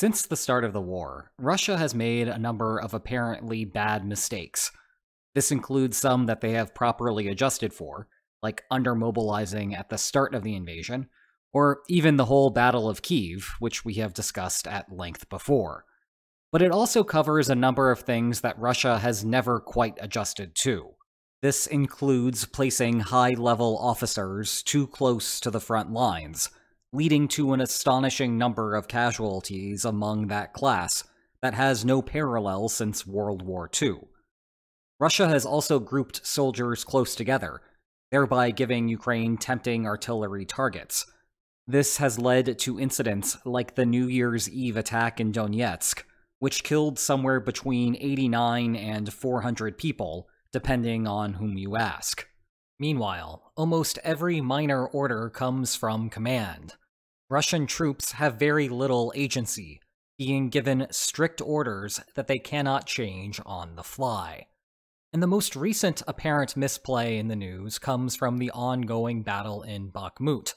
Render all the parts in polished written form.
Since the start of the war, Russia has made a number of apparently bad mistakes. This includes some that they have properly adjusted for, like undermobilizing at the start of the invasion, or even the whole Battle of Kiev, which we have discussed at length before. But it also covers a number of things that Russia has never quite adjusted to. This includes placing high-level officers too close to the front lines, leading to an astonishing number of casualties among that class that has no parallel since World War II. Russia has also grouped soldiers close together, thereby giving Ukraine tempting artillery targets. This has led to incidents like the New Year's Eve attack in Donetsk, which killed somewhere between 89 and 400 people, depending on whom you ask. Meanwhile, almost every minor order comes from command. Russian troops have very little agency, being given strict orders that they cannot change on the fly. And the most recent apparent misplay in the news comes from the ongoing battle in Bakhmut,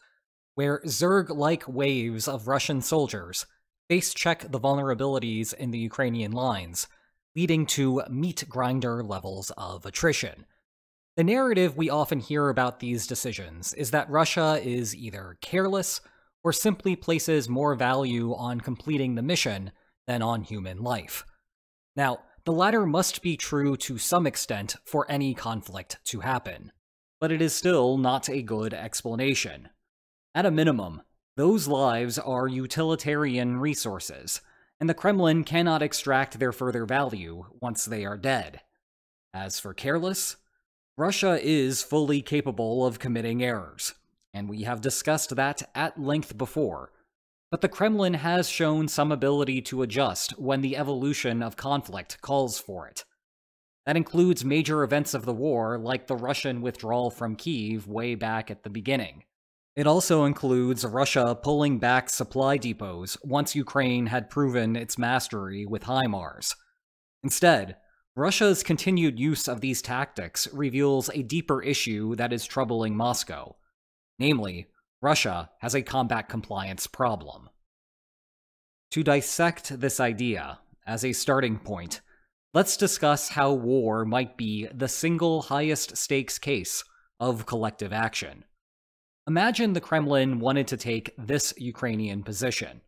where Zerg-like waves of Russian soldiers face-check the vulnerabilities in the Ukrainian lines, leading to meat-grinder levels of attrition. The narrative we often hear about these decisions is that Russia is either careless or simply places more value on completing the mission than on human life. Now, the latter must be true to some extent for any conflict to happen, but it is still not a good explanation. At a minimum, those lives are utilitarian resources, and the Kremlin cannot extract their further value once they are dead. As for careless, Russia is fully capable of committing errors, and we have discussed that at length before, but the Kremlin has shown some ability to adjust when the evolution of conflict calls for it. That includes major events of the war like the Russian withdrawal from Kyiv way back at the beginning. It also includes Russia pulling back supply depots once Ukraine had proven its mastery with HIMARS. Instead, Russia's continued use of these tactics reveals a deeper issue that is troubling Moscow. Namely, Russia has a combat compliance problem. To dissect this idea, as a starting point, let's discuss how war might be the single highest stakes case of collective action. Imagine the Kremlin wanted to take this Ukrainian position.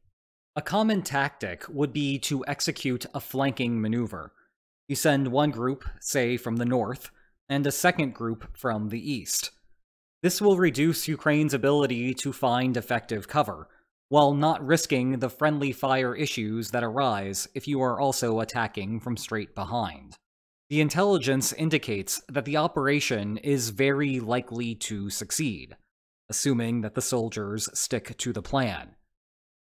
A common tactic would be to execute a flanking maneuver. You send one group, say from the north, and a second group from the east. This will reduce Ukraine's ability to find effective cover, while not risking the friendly fire issues that arise if you are also attacking from straight behind. The intelligence indicates that the operation is very likely to succeed, assuming that the soldiers stick to the plan.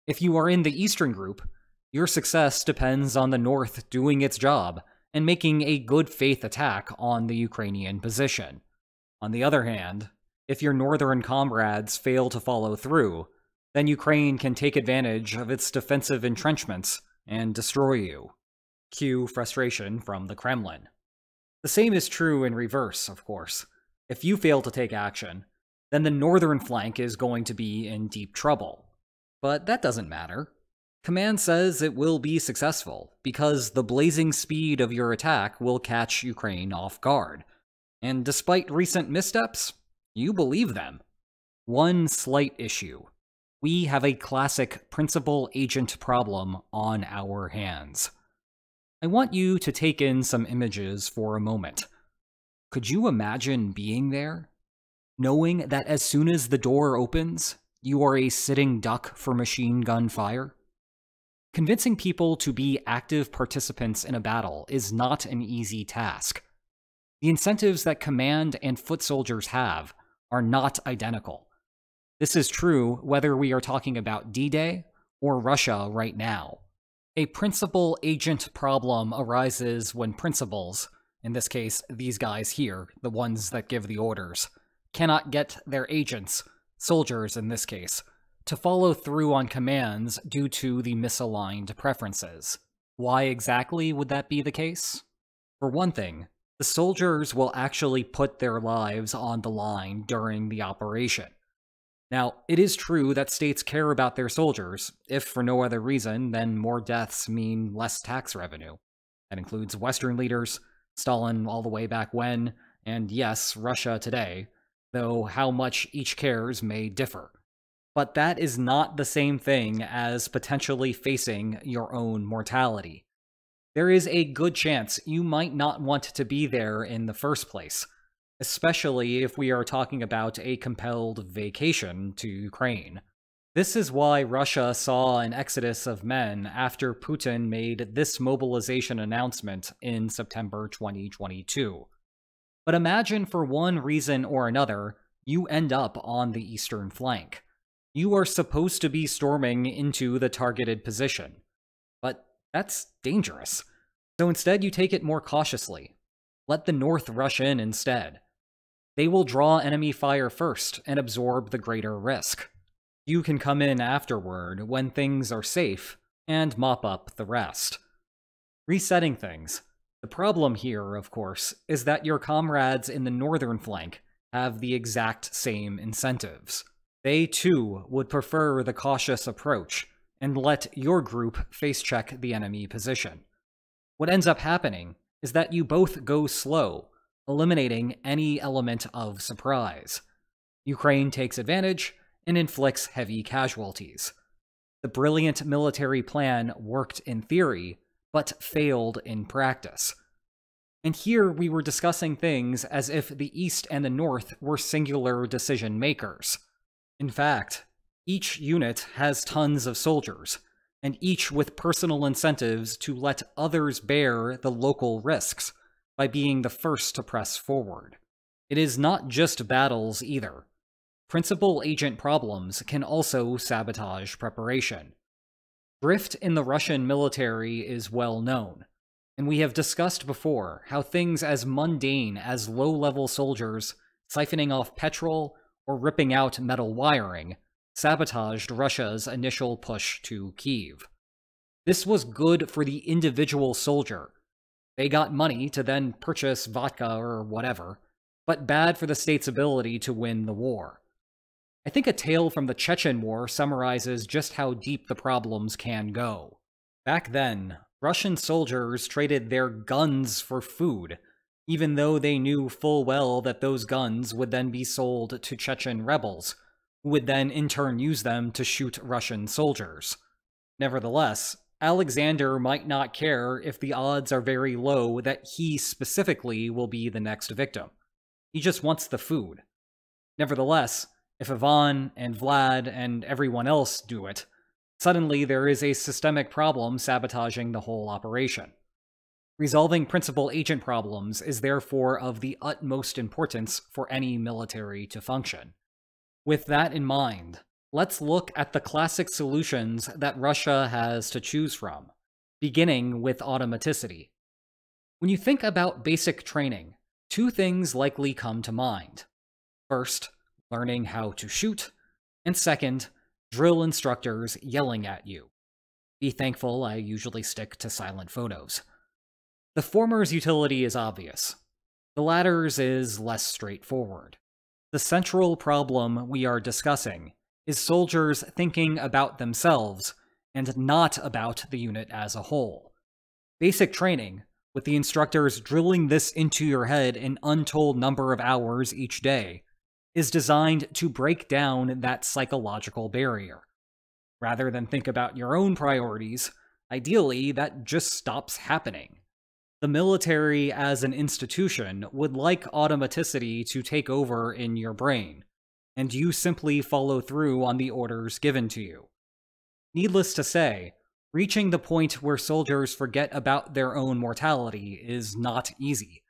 If you are in the eastern group, your success depends on the north doing its job and making a good faith attack on the Ukrainian position. On the other hand, if your northern comrades fail to follow through, then Ukraine can take advantage of its defensive entrenchments and destroy you. Cue frustration from the Kremlin. The same is true in reverse, of course. If you fail to take action, then the northern flank is going to be in deep trouble. But that doesn't matter. Command says it will be successful, because the blazing speed of your attack will catch Ukraine off guard. And despite recent missteps, you believe them. One slight issue. We have a classic principal-agent problem on our hands. I want you to take in some images for a moment. Could you imagine being there? Knowing that as soon as the door opens, you are a sitting duck for machine gun fire? Convincing people to be active participants in a battle is not an easy task. The incentives that command and foot soldiers have are not identical. This is true whether we are talking about D-Day or Russia right now. A principal-agent problem arises when principals, in this case these guys here, the ones that give the orders, cannot get their agents, soldiers in this case, to follow through on commands due to the misaligned preferences. Why exactly would that be the case? For one thing, the soldiers will actually put their lives on the line during the operation. Now, it is true that states care about their soldiers, if for no other reason than more deaths mean less tax revenue. That includes Western leaders, Stalin all the way back when, and yes, Russia today, though how much each cares may differ. But that is not the same thing as potentially facing your own mortality. There is a good chance you might not want to be there in the first place, especially if we are talking about a compelled vacation to Ukraine. This is why Russia saw an exodus of men after Putin made this mobilization announcement in September 2022. But imagine for one reason or another, you end up on the eastern flank. You are supposed to be storming into the targeted position. But that's dangerous. So instead you take it more cautiously. Let the North rush in instead. They will draw enemy fire first and absorb the greater risk. You can come in afterward when things are safe and mop up the rest. Resetting things. The problem here, of course, is that your comrades in the northern flank have the exact same incentives. They too would prefer the cautious approach and let your group face-check the enemy position. What ends up happening is that you both go slow, eliminating any element of surprise. Ukraine takes advantage and inflicts heavy casualties. The brilliant military plan worked in theory, but failed in practice. And here we were discussing things as if the East and the North were singular decision makers. In fact, each unit has tons of soldiers, and each with personal incentives to let others bear the local risks by being the first to press forward. It is not just battles either. Principal agent problems can also sabotage preparation. Drift in the Russian military is well known, and we have discussed before how things as mundane as low-level soldiers siphoning off petrol or ripping out metal wiring sabotaged Russia's initial push to Kyiv. This was good for the individual soldier. They got money to then purchase vodka or whatever, but bad for the state's ability to win the war. I think a tale from the Chechen War summarizes just how deep the problems can go. Back then, Russian soldiers traded their guns for food, even though they knew full well that those guns would then be sold to Chechen rebels, who would then in turn use them to shoot Russian soldiers. Nevertheless, Alexander might not care if the odds are very low that he specifically will be the next victim. He just wants the food. Nevertheless, if Ivan and Vlad and everyone else do it, suddenly there is a systemic problem sabotaging the whole operation. Resolving principal agent problems is therefore of the utmost importance for any military to function. With that in mind, let's look at the classic solutions that Russia has to choose from, beginning with automaticity. When you think about basic training, two things likely come to mind. First, learning how to shoot, and second, drill instructors yelling at you. Be thankful I usually stick to silent photos. The former's utility is obvious. The latter's is less straightforward. The central problem we are discussing is soldiers thinking about themselves and not about the unit as a whole. Basic training, with the instructors drilling this into your head an untold number of hours each day, is designed to break down that psychological barrier. Rather than think about your own priorities, ideally that just stops happening. The military as an institution would like automaticity to take over in your brain, and you simply follow through on the orders given to you. Needless to say, reaching the point where soldiers forget about their own mortality is not easy.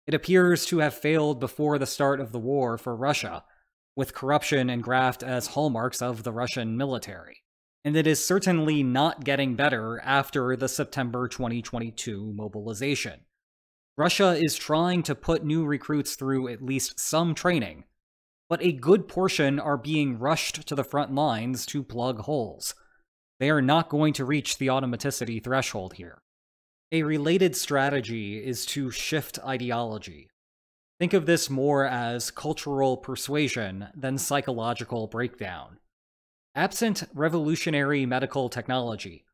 It appears to have failed before the start of the war for Russia, with corruption and graft as hallmarks of the Russian military. And it is certainly not getting better after the September 2022 mobilization. Russia is trying to put new recruits through at least some training, but a good portion are being rushed to the front lines to plug holes. They are not going to reach the automaticity threshold here. A related strategy is to shift ideology. Think of this more as cultural persuasion than psychological breakdown. Absent revolutionary medical technology,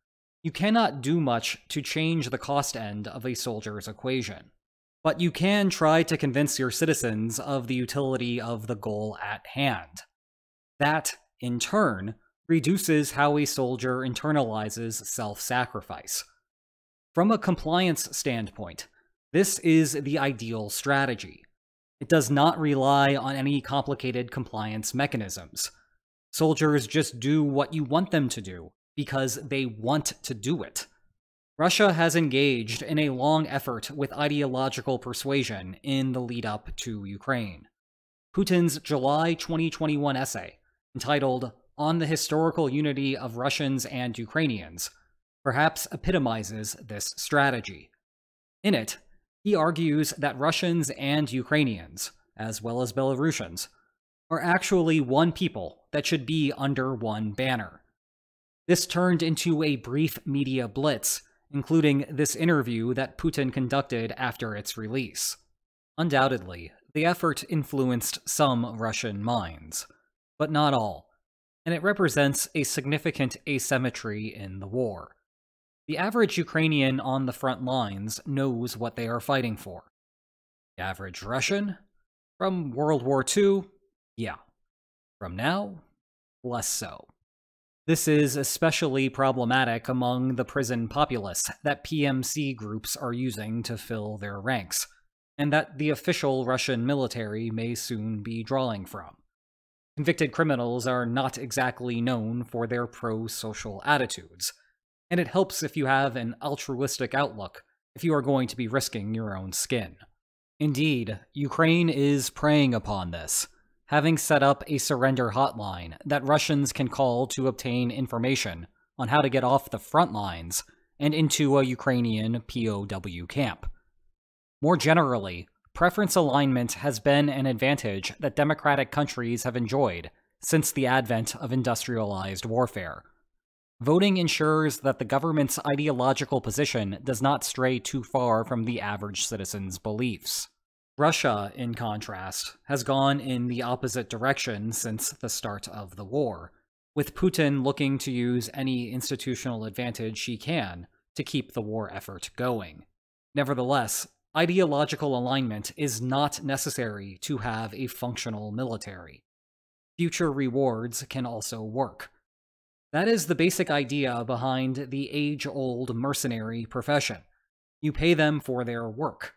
you cannot do much to change the cost end of a soldier's equation. But you can try to convince your citizens of the utility of the goal at hand. That, in turn, reduces how a soldier internalizes self-sacrifice. From a compliance standpoint, this is the ideal strategy. It does not rely on any complicated compliance mechanisms. Soldiers just do what you want them to do, because they want to do it. Russia has engaged in a long effort with ideological persuasion in the lead-up to Ukraine. Putin's July 2021 essay, entitled On the Historical Unity of Russians and Ukrainians, perhaps epitomizes this strategy. In it, he argues that Russians and Ukrainians, as well as Belarusians, are actually one people that should be under one banner. This turned into a brief media blitz, including this interview that Putin conducted after its release. Undoubtedly, the effort influenced some Russian minds, but not all, and it represents a significant asymmetry in the war. The average Ukrainian on the front lines knows what they are fighting for. The average Russian? From World War II? Yeah. From now? Less so. This is especially problematic among the prison populace that PMC groups are using to fill their ranks, and that the official Russian military may soon be drawing from. Convicted criminals are not exactly known for their pro-social attitudes, and it helps if you have an altruistic outlook if you are going to be risking your own skin. Indeed, Ukraine is preying upon this, having set up a surrender hotline that Russians can call to obtain information on how to get off the front lines and into a Ukrainian POW camp. More generally, preference alignment has been an advantage that democratic countries have enjoyed since the advent of industrialized warfare. Voting ensures that the government's ideological position does not stray too far from the average citizen's beliefs. Russia, in contrast, has gone in the opposite direction since the start of the war, with Putin looking to use any institutional advantage he can to keep the war effort going. Nevertheless, ideological alignment is not necessary to have a functional military. Future rewards can also work. That is the basic idea behind the age-old mercenary profession. You pay them for their work.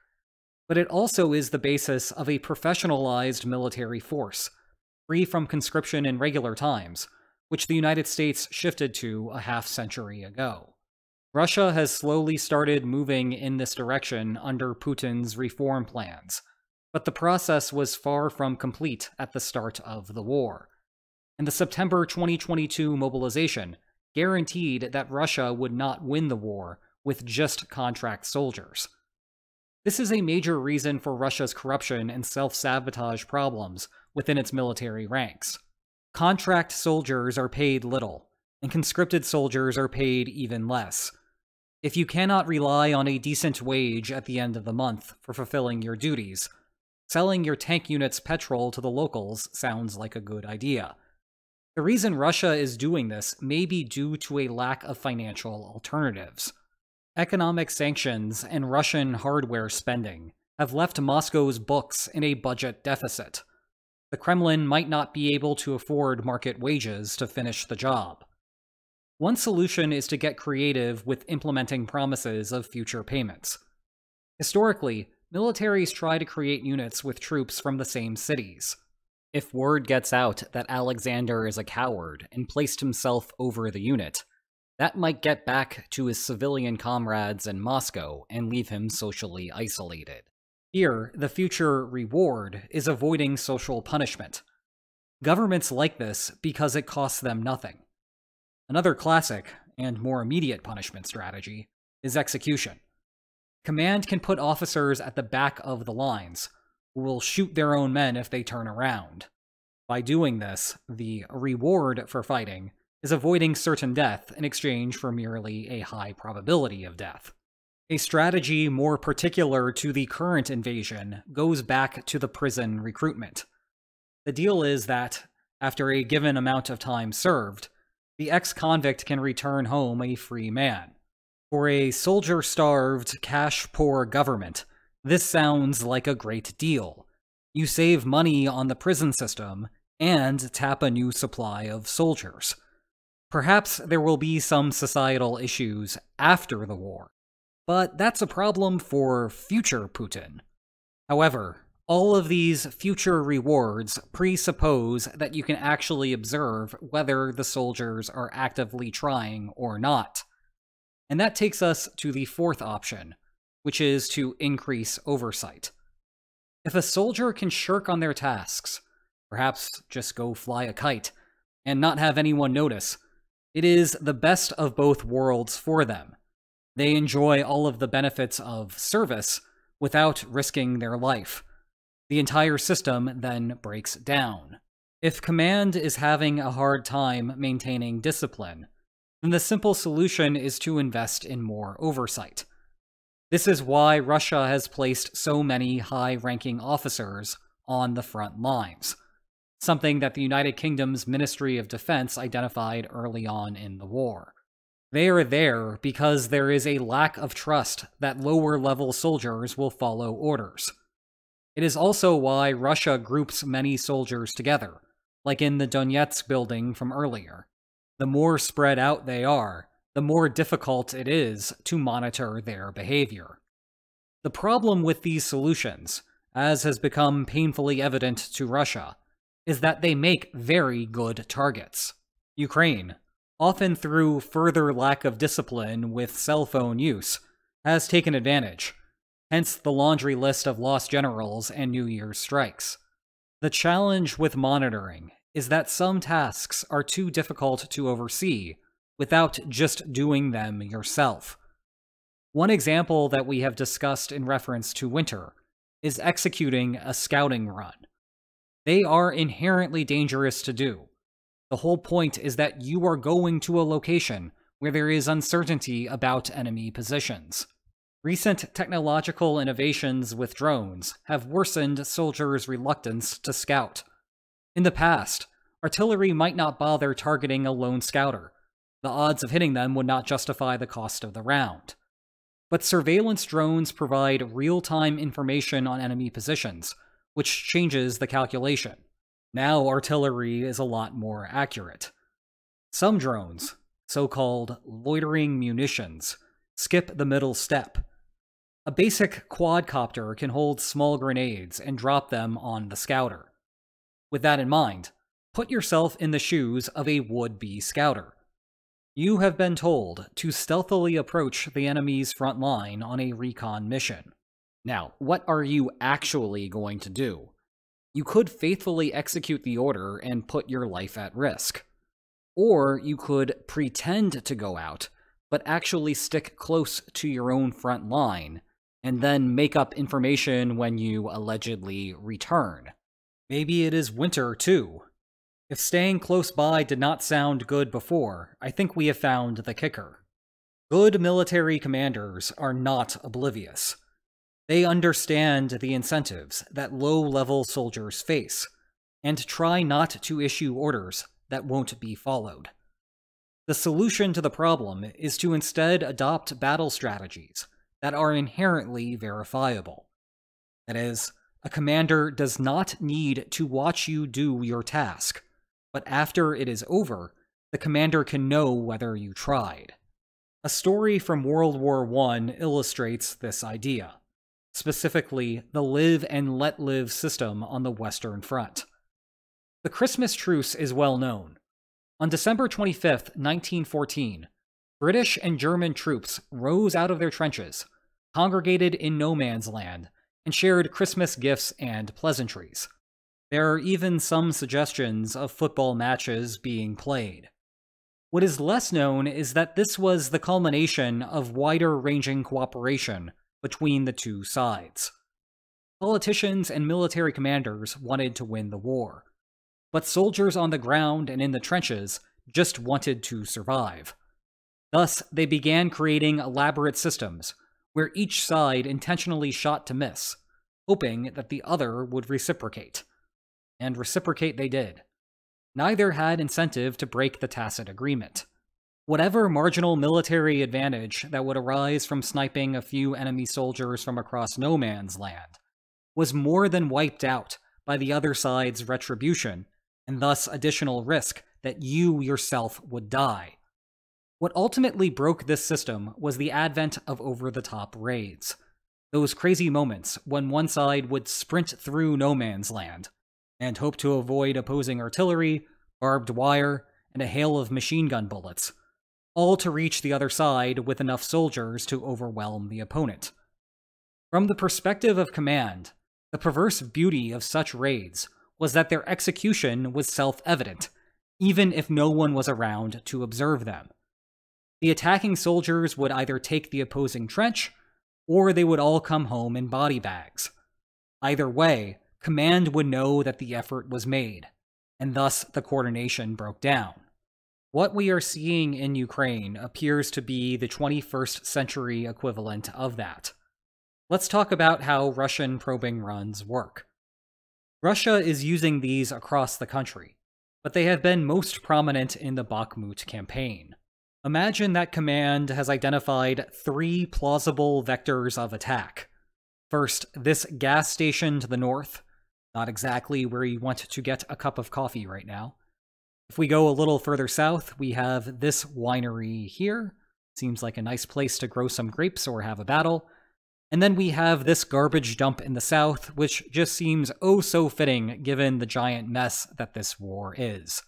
But it also is the basis of a professionalized military force, free from conscription in regular times, which the United States shifted to a half-century ago. Russia has slowly started moving in this direction under Putin's reform plans, but the process was far from complete at the start of the war. And the September 2022 mobilization guaranteed that Russia would not win the war with just contract soldiers. This is a major reason for Russia's corruption and self-sabotage problems within its military ranks. Contract soldiers are paid little, and conscripted soldiers are paid even less. If you cannot rely on a decent wage at the end of the month for fulfilling your duties, selling your tank units petrol to the locals sounds like a good idea. The reason Russia is doing this may be due to a lack of financial alternatives. Economic sanctions and Russian hardware spending have left Moscow's books in a budget deficit. The Kremlin might not be able to afford market wages to finish the job. One solution is to get creative with implementing promises of future payments. Historically, militaries try to create units with troops from the same cities. If word gets out that Alexander is a coward and placed himself over the unit, that might get back to his civilian comrades in Moscow and leave him socially isolated. Here, the future reward is avoiding social punishment. Governments like this because it costs them nothing. Another classic, and more immediate punishment strategy, is execution. Command can put officers at the back of the lines, who will shoot their own men if they turn around. By doing this, the reward for fighting is avoiding certain death in exchange for merely a high probability of death. A strategy more particular to the current invasion goes back to the prison recruitment. The deal is that, after a given amount of time served, the ex-convict can return home a free man. For a soldier-starved, cash-poor government, this sounds like a great deal. You save money on the prison system and tap a new supply of soldiers. Perhaps there will be some societal issues after the war, but that's a problem for future Putin. However, all of these future rewards presuppose that you can actually observe whether the soldiers are actively trying or not. And that takes us to the fourth option, which is to increase oversight. If a soldier can shirk on their tasks, perhaps just go fly a kite, and not have anyone notice, it is the best of both worlds for them. They enjoy all of the benefits of service without risking their life. The entire system then breaks down. If command is having a hard time maintaining discipline, then the simple solution is to invest in more oversight. This is why Russia has placed so many high-ranking officers on the front lines, something that the United Kingdom's Ministry of Defense identified early on in the war. They are there because there is a lack of trust that lower-level soldiers will follow orders. It is also why Russia groups many soldiers together, like in the Donetsk building from earlier. The more spread out they are, the more difficult it is to monitor their behavior. The problem with these solutions, as has become painfully evident to Russia, is that they make very good targets. Ukraine, often through further lack of discipline with cell phone use, has taken advantage, hence the laundry list of lost generals and New Year's strikes. The challenge with monitoring is that some tasks are too difficult to oversee without just doing them yourself. One example that we have discussed in reference to winter is executing a scouting run. They are inherently dangerous to do. The whole point is that you are going to a location where there is uncertainty about enemy positions. Recent technological innovations with drones have worsened soldiers' reluctance to scout. In the past, artillery might not bother targeting a lone scouter. The odds of hitting them would not justify the cost of the round. But surveillance drones provide real-time information on enemy positions, which changes the calculation. Now artillery is a lot more accurate. Some drones, so-called loitering munitions, skip the middle step. A basic quadcopter can hold small grenades and drop them on the scouter. With that in mind, put yourself in the shoes of a would-be scouter. You have been told to stealthily approach the enemy's front line on a recon mission. Now, what are you actually going to do? You could faithfully execute the order and put your life at risk. Or you could pretend to go out, but actually stick close to your own front line, and then make up information when you allegedly return. Maybe it is winter, too. If staying close by did not sound good before, I think we have found the kicker. Good military commanders are not oblivious. They understand the incentives that low-level soldiers face, and try not to issue orders that won't be followed. The solution to the problem is to instead adopt battle strategies that are inherently verifiable. That is, a commander does not need to watch you do your task, but after it is over, the commander can know whether you tried. A story from World War I illustrates this idea, specifically the live and let live system on the Western Front. The Christmas truce is well known. On December 25, 1914, British and German troops rose out of their trenches, congregated in no man's land, and shared Christmas gifts and pleasantries. There are even some suggestions of football matches being played. What is less known is that this was the culmination of wider-ranging cooperation between the two sides. Politicians and military commanders wanted to win the war, but soldiers on the ground and in the trenches just wanted to survive. Thus, they began creating elaborate systems where each side intentionally shot to miss, hoping that the other would reciprocate. And reciprocate they did. Neither had incentive to break the tacit agreement. Whatever marginal military advantage that would arise from sniping a few enemy soldiers from across no man's land was more than wiped out by the other side's retribution, and thus additional risk that you yourself would die. What ultimately broke this system was the advent of over-the-top raids. Those crazy moments when one side would sprint through no man's land and hope to avoid opposing artillery, barbed wire, and a hail of machine gun bullets, all to reach the other side with enough soldiers to overwhelm the opponent. From the perspective of command, the perverse beauty of such raids was that their execution was self-evident, even if no one was around to observe them. The attacking soldiers would either take the opposing trench, or they would all come home in body bags. Either way, command would know that the effort was made, and thus the coordination broke down. What we are seeing in Ukraine appears to be the 21st century equivalent of that. Let's talk about how Russian probing runs work. Russia is using these across the country, but they have been most prominent in the Bakhmut campaign. Imagine that command has identified 3 plausible vectors of attack. First, this gas station to the north, not exactly where you want to get a cup of coffee right now. If we go a little further south, we have this winery here. Seems like a nice place to grow some grapes or have a battle. And then we have this garbage dump in the south, which just seems oh so fitting given the giant mess that this war is.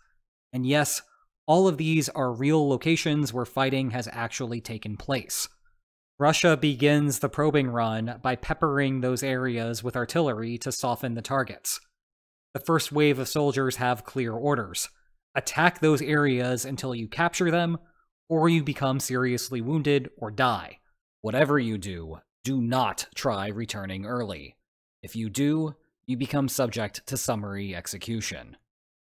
And yes, all of these are real locations where fighting has actually taken place. Russia begins the probing run by peppering those areas with artillery to soften the targets. The first wave of soldiers have clear orders. Attack those areas until you capture them, or you become seriously wounded or die. Whatever you do, do not try returning early. If you do, you become subject to summary execution.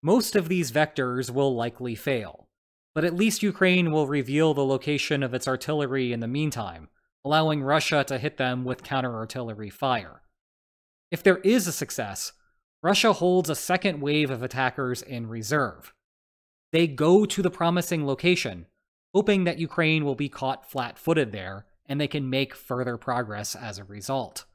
Most of these vectors will likely fail, but at least Ukraine will reveal the location of its artillery in the meantime, allowing Russia to hit them with counter-artillery fire. If there is a success, Russia holds a second wave of attackers in reserve. They go to the promising location, hoping that Ukraine will be caught flat-footed there, and they can make further progress as a result.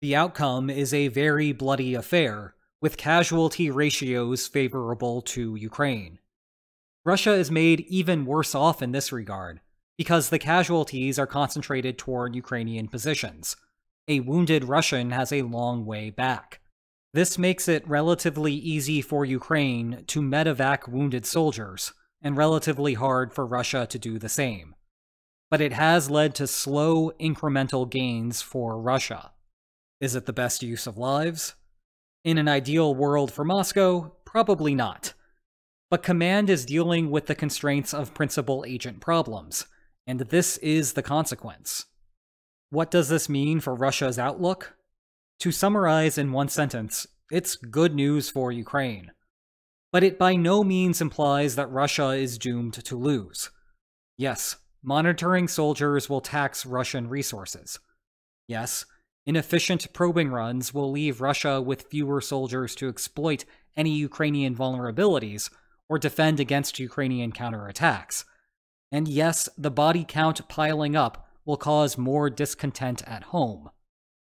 The outcome is a very bloody affair, with casualty ratios favorable to Ukraine. Russia is made even worse off in this regard, because the casualties are concentrated toward Ukrainian positions. A wounded Russian has a long way back. This makes it relatively easy for Ukraine to medevac wounded soldiers, and relatively hard for Russia to do the same. But it has led to slow, incremental gains for Russia. Is it the best use of lives? In an ideal world for Moscow, probably not. But command is dealing with the constraints of principal agent problems, and this is the consequence. What does this mean for Russia's outlook? To summarize in one sentence, it's good news for Ukraine. But it by no means implies that Russia is doomed to lose. Yes, monitoring soldiers will tax Russian resources. Yes, inefficient probing runs will leave Russia with fewer soldiers to exploit any Ukrainian vulnerabilities or defend against Ukrainian counterattacks. And yes, the body count piling up will cause more discontent at home.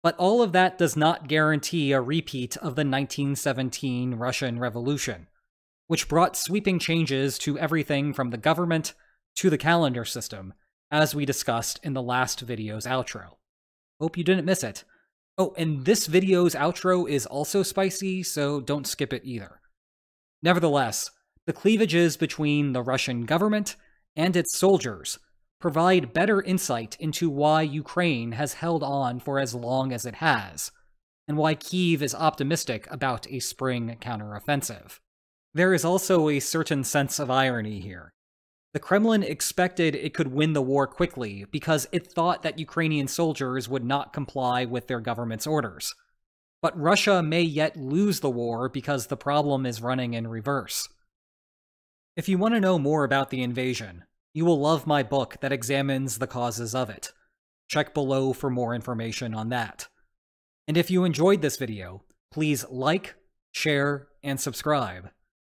But all of that does not guarantee a repeat of the 1917 Russian Revolution, which brought sweeping changes to everything from the government to the calendar system, as we discussed in the last video's outro. Hope you didn't miss it. Oh, and this video's outro is also spicy, so don't skip it either. Nevertheless, the cleavages between the Russian government and its soldiers provide better insight into why Ukraine has held on for as long as it has, and why Kyiv is optimistic about a spring counteroffensive. There is also a certain sense of irony here. The Kremlin expected it could win the war quickly because it thought that Ukrainian soldiers would not comply with their government's orders. But Russia may yet lose the war because the problem is running in reverse. If you want to know more about the invasion, you will love my book that examines the causes of it. Check below for more information on that. And if you enjoyed this video, please like, share, and subscribe,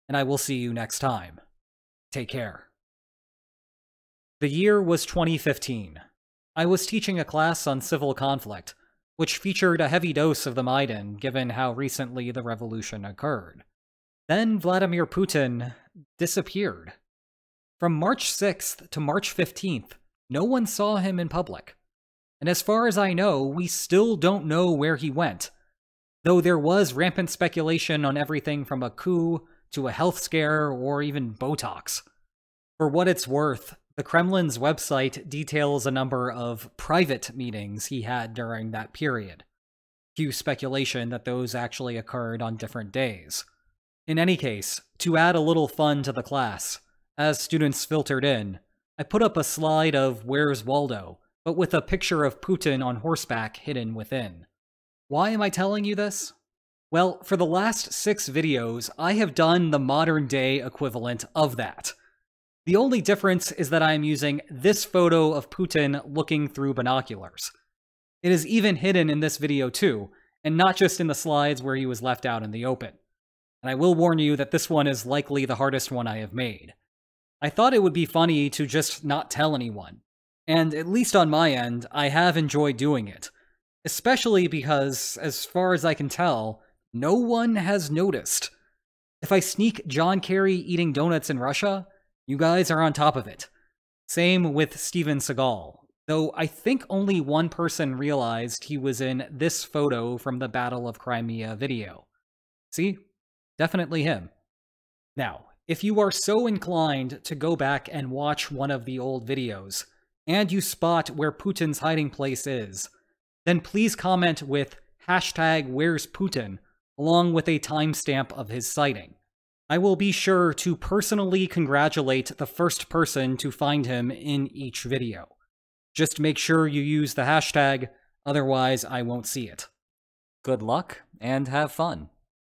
and I will see you next time. Take care. The year was 2015. I was teaching a class on civil conflict, which featured a heavy dose of the Maidan given how recently the revolution occurred. Then Vladimir Putin disappeared. From March 6th to March 15th, no one saw him in public. And as far as I know, we still don't know where he went, though there was rampant speculation on everything from a coup to a health scare or even Botox. For what it's worth, the Kremlin's website details a number of private meetings he had during that period. Cue speculation that those actually occurred on different days. In any case, to add a little fun to the class, as students filtered in, I put up a slide of Where's Waldo, but with a picture of Putin on horseback hidden within. Why am I telling you this? Well, for the last 6 videos, I have done the modern-day equivalent of that. The only difference is that I am using this photo of Putin looking through binoculars. It is even hidden in this video too, and not just in the slides where he was left out in the open. And I will warn you that this one is likely the hardest one I have made. I thought it would be funny to just not tell anyone. And at least on my end, I have enjoyed doing it. Especially because, as far as I can tell, no one has noticed. If I sneak John Kerry eating donuts in Russia, you guys are on top of it. Same with Steven Seagal, though I think only one person realized he was in this photo from the Battle of Crimea video. See? Definitely him. Now, if you are so inclined to go back and watch one of the old videos, and you spot where Putin's hiding place is, then please comment with #Where'sPutin along with a timestamp of his sighting. I will be sure to personally congratulate the first person to find him in each video. Just make sure you use the hashtag, otherwise I won't see it. Good luck, and have fun.